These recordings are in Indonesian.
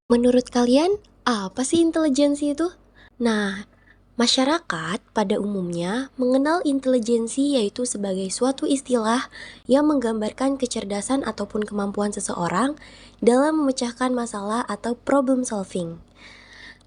Menurut kalian, apa sih intelijensi itu? Nah, masyarakat pada umumnya mengenal intelijensi yaitu sebagai suatu istilah yang menggambarkan kecerdasan ataupun kemampuan seseorang dalam memecahkan masalah atau problem solving.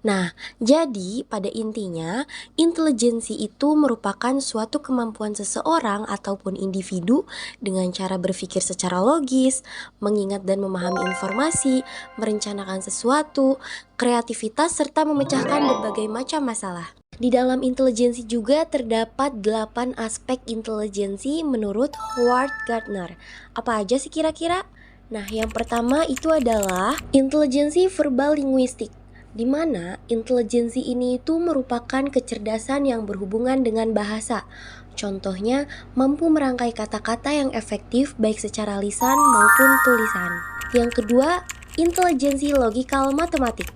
Nah, jadi pada intinya, intelijensi itu merupakan suatu kemampuan seseorang ataupun individu dengan cara berpikir secara logis, mengingat dan memahami informasi, merencanakan sesuatu, kreativitas, serta memecahkan berbagai macam masalah. Di dalam intelijensi juga terdapat 8 aspek intelijensi menurut Howard Gardner. Apa aja sih kira-kira? Nah, yang pertama itu adalah intelijensi verbal linguistik, di mana intelijensi ini itu merupakan kecerdasan yang berhubungan dengan bahasa. Contohnya, mampu merangkai kata-kata yang efektif baik secara lisan maupun tulisan. Yang kedua, intelijensi logikal matematik,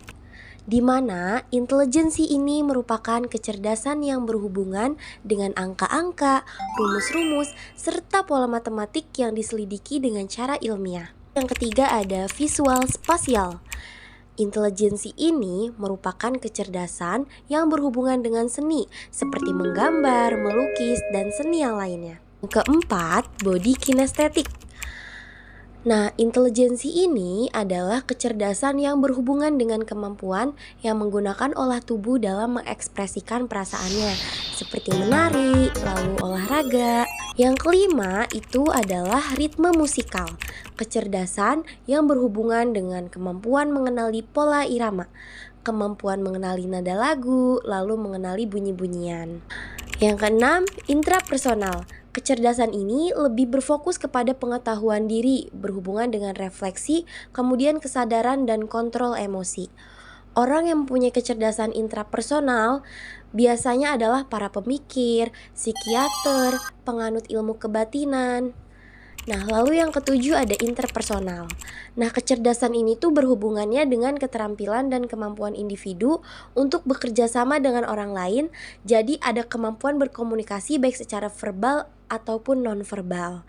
di mana intelijensi ini merupakan kecerdasan yang berhubungan dengan angka-angka, rumus-rumus, serta pola matematik yang diselidiki dengan cara ilmiah. Yang ketiga ada visual spasial. Intelijensi ini merupakan kecerdasan yang berhubungan dengan seni, seperti menggambar, melukis, dan seni yang lainnya. Yang keempat, body kinestetik. Nah, intelijensi ini adalah kecerdasan yang berhubungan dengan kemampuan yang menggunakan olah tubuh dalam mengekspresikan perasaannya, seperti menari, lalu olahraga. Yang kelima itu adalah ritme musikal, kecerdasan yang berhubungan dengan kemampuan mengenali pola irama, kemampuan mengenali nada lagu, lalu mengenali bunyi-bunyian. Yang keenam, intrapersonal. Kecerdasan ini lebih berfokus kepada pengetahuan diri, berhubungan dengan refleksi, kemudian kesadaran dan kontrol emosi. Orang yang mempunyai kecerdasan intrapersonal biasanya adalah para pemikir, psikiater, penganut ilmu kebatinan. Nah, lalu yang ketujuh ada interpersonal. Nah, kecerdasan ini tuh berhubungannya dengan keterampilan dan kemampuan individu untuk bekerja sama dengan orang lain. Jadi ada kemampuan berkomunikasi baik secara verbal ataupun nonverbal.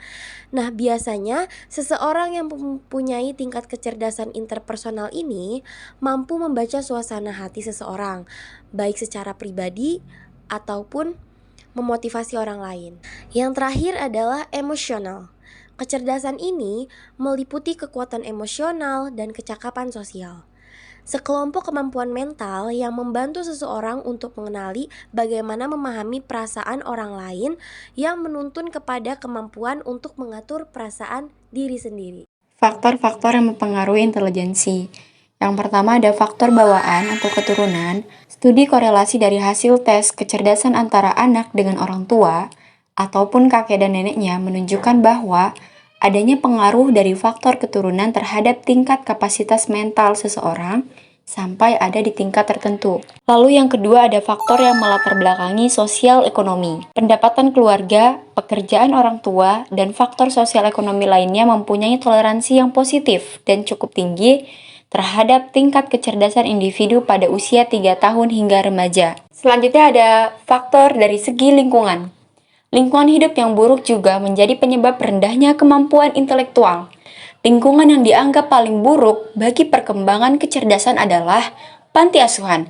Nah, biasanya seseorang yang mempunyai tingkat kecerdasan interpersonal ini mampu membaca suasana hati seseorang, baik secara pribadi ataupun memotivasi orang lain. Yang terakhir adalah emosional. Kecerdasan ini meliputi kekuatan emosional dan kecakapan sosial. Sekelompok kemampuan mental yang membantu seseorang untuk mengenali bagaimana memahami perasaan orang lain yang menuntun kepada kemampuan untuk mengatur perasaan diri sendiri. Faktor-faktor yang mempengaruhi intelijensi. Yang pertama ada faktor bawaan atau keturunan. Studi korelasi dari hasil tes kecerdasan antara anak dengan orang tua ataupun kakek dan neneknya menunjukkan bahwa adanya pengaruh dari faktor keturunan terhadap tingkat kapasitas mental seseorang sampai ada di tingkat tertentu. Lalu yang kedua ada faktor yang melatar belakangi sosial ekonomi. Pendapatan keluarga, pekerjaan orang tua, dan faktor sosial ekonomi lainnya mempunyai toleransi yang positif dan cukup tinggi terhadap tingkat kecerdasan individu pada usia 3 tahun hingga remaja. Selanjutnya ada faktor dari segi lingkungan. Lingkungan hidup yang buruk juga menjadi penyebab rendahnya kemampuan intelektual. Lingkungan yang dianggap paling buruk bagi perkembangan kecerdasan adalah panti asuhan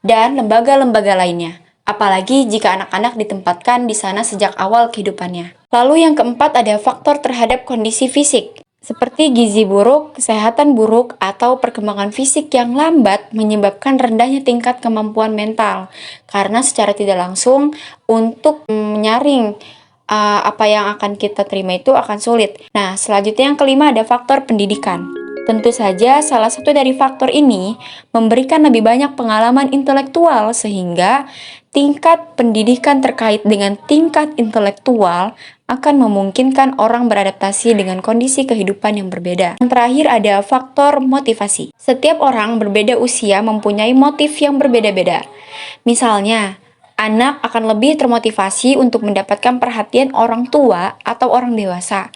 dan lembaga-lembaga lainnya, apalagi jika anak-anak ditempatkan di sana sejak awal kehidupannya. Lalu yang keempat ada faktor terhadap kondisi fisik, seperti gizi buruk, kesehatan buruk, atau perkembangan fisik yang lambat menyebabkan rendahnya tingkat kemampuan mental, karena secara tidak langsung untuk menyaring apa yang akan kita terima itu akan sulit. Nah, selanjutnya yang kelima ada faktor pendidikan. Tentu saja salah satu dari faktor ini memberikan lebih banyak pengalaman intelektual sehingga tingkat pendidikan terkait dengan tingkat intelektual akan memungkinkan orang beradaptasi dengan kondisi kehidupan yang berbeda. Yang terakhir ada faktor motivasi. Setiap orang berbeda usia mempunyai motif yang berbeda-beda. Misalnya, anak akan lebih termotivasi untuk mendapatkan perhatian orang tua atau orang dewasa.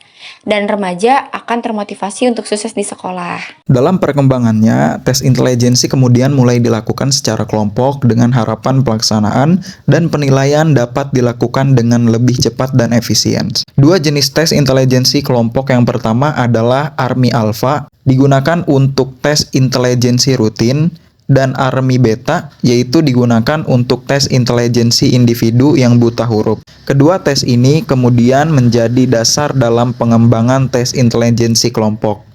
dan remaja akan termotivasi untuk sukses di sekolah. Dalam perkembangannya, tes intelijensi kemudian mulai dilakukan secara kelompok dengan harapan pelaksanaan dan penilaian dapat dilakukan dengan lebih cepat dan efisien. Dua jenis tes intelijensi kelompok yang pertama adalah Army Alpha, digunakan untuk tes intelijensi rutin, dan Army Beta, yaitu digunakan untuk tes intelijensi individu yang buta huruf. Kedua tes ini kemudian menjadi dasar dalam pengembangan tes intelijensi kelompok.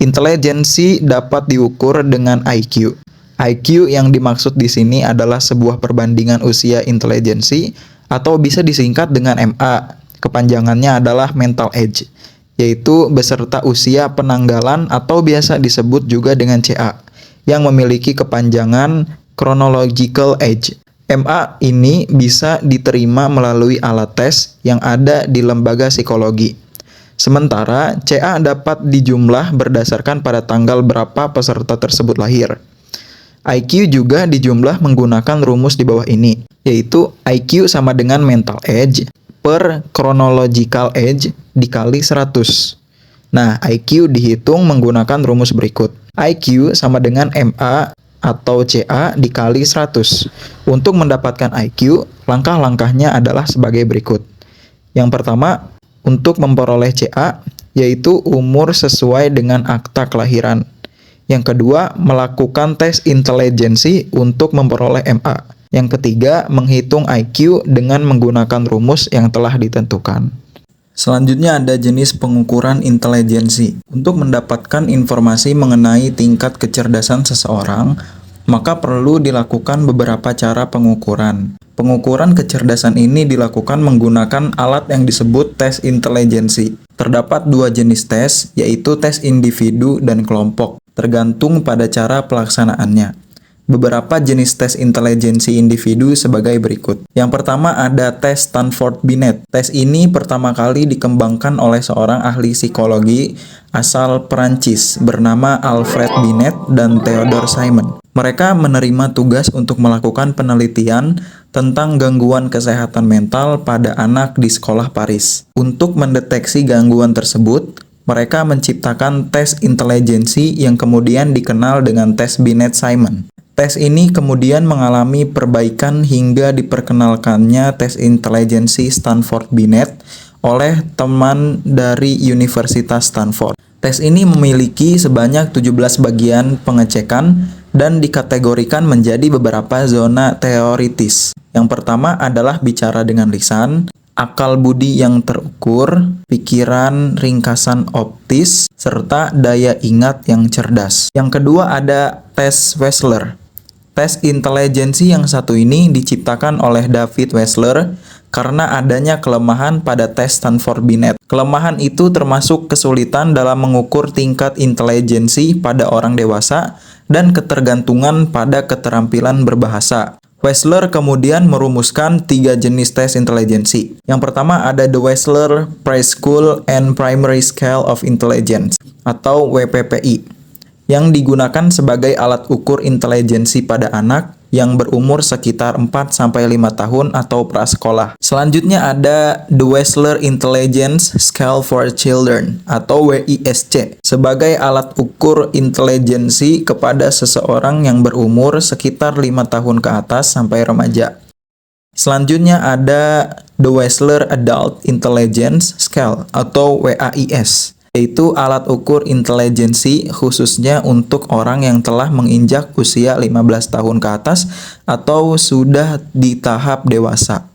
Intelijensi dapat diukur dengan IQ. IQ yang dimaksud di sini adalah sebuah perbandingan usia intelijensi atau bisa disingkat dengan MA. Kepanjangannya adalah mental age, yaitu beserta usia penanggalan atau biasa disebut juga dengan CA, yang memiliki kepanjangan chronological age. MA ini bisa diterima melalui alat tes yang ada di lembaga psikologi. Sementara CA dapat dijumlah berdasarkan pada tanggal berapa peserta tersebut lahir. IQ juga dijumlah menggunakan rumus di bawah ini, yaitu IQ sama dengan mental age per chronological age dikali 100. Nah, IQ dihitung menggunakan rumus berikut. IQ sama dengan MA atau CA dikali 100. Untuk mendapatkan IQ, langkah-langkahnya adalah sebagai berikut. Yang pertama, untuk memperoleh CA, yaitu umur sesuai dengan akta kelahiran. Yang kedua, melakukan tes intelijensi untuk memperoleh MA. Yang ketiga, menghitung IQ dengan menggunakan rumus yang telah ditentukan. Selanjutnya ada jenis pengukuran intelijensi. Untuk mendapatkan informasi mengenai tingkat kecerdasan seseorang, maka perlu dilakukan beberapa cara pengukuran. Pengukuran kecerdasan ini dilakukan menggunakan alat yang disebut tes intelijensi. Terdapat dua jenis tes, yaitu tes individu dan kelompok, tergantung pada cara pelaksanaannya. Beberapa jenis tes intelijensi individu sebagai berikut. Yang pertama ada tes Stanford-Binet. Tes ini pertama kali dikembangkan oleh seorang ahli psikologi asal Perancis bernama Alfred Binet dan Theodore Simon. Mereka menerima tugas untuk melakukan penelitian tentang gangguan kesehatan mental pada anak di sekolah Paris. Untuk mendeteksi gangguan tersebut, mereka menciptakan tes intelijensi yang kemudian dikenal dengan tes Binet-Simon. Tes ini kemudian mengalami perbaikan hingga diperkenalkannya tes intelijensi Stanford-Binet oleh teman dari Universitas Stanford. Tes ini memiliki sebanyak 17 bagian pengecekan dan dikategorikan menjadi beberapa zona teoritis. Yang pertama adalah bicara dengan lisan, akal budi yang terukur, pikiran ringkasan optis, serta daya ingat yang cerdas. Yang kedua ada tes Wechsler. Tes intelijensi yang satu ini diciptakan oleh David Wechsler karena adanya kelemahan pada tes Stanford-Binet. Kelemahan itu termasuk kesulitan dalam mengukur tingkat intelijensi pada orang dewasa dan ketergantungan pada keterampilan berbahasa. Wechsler kemudian merumuskan 3 jenis tes intelijensi. Yang pertama ada The Wechsler Preschool and Primary Scale of Intelligence atau WPPI, yang digunakan sebagai alat ukur intelijensi pada anak yang berumur sekitar 4-5 tahun atau prasekolah. Selanjutnya ada The Wechsler Intelligence Scale for Children atau WISC sebagai alat ukur intelijensi kepada seseorang yang berumur sekitar 5 tahun ke atas sampai remaja. Selanjutnya ada The Wechsler Adult Intelligence Scale atau WAIS, yaitu alat ukur intelijensi khususnya untuk orang yang telah menginjak usia 15 tahun ke atas atau sudah di tahap dewasa.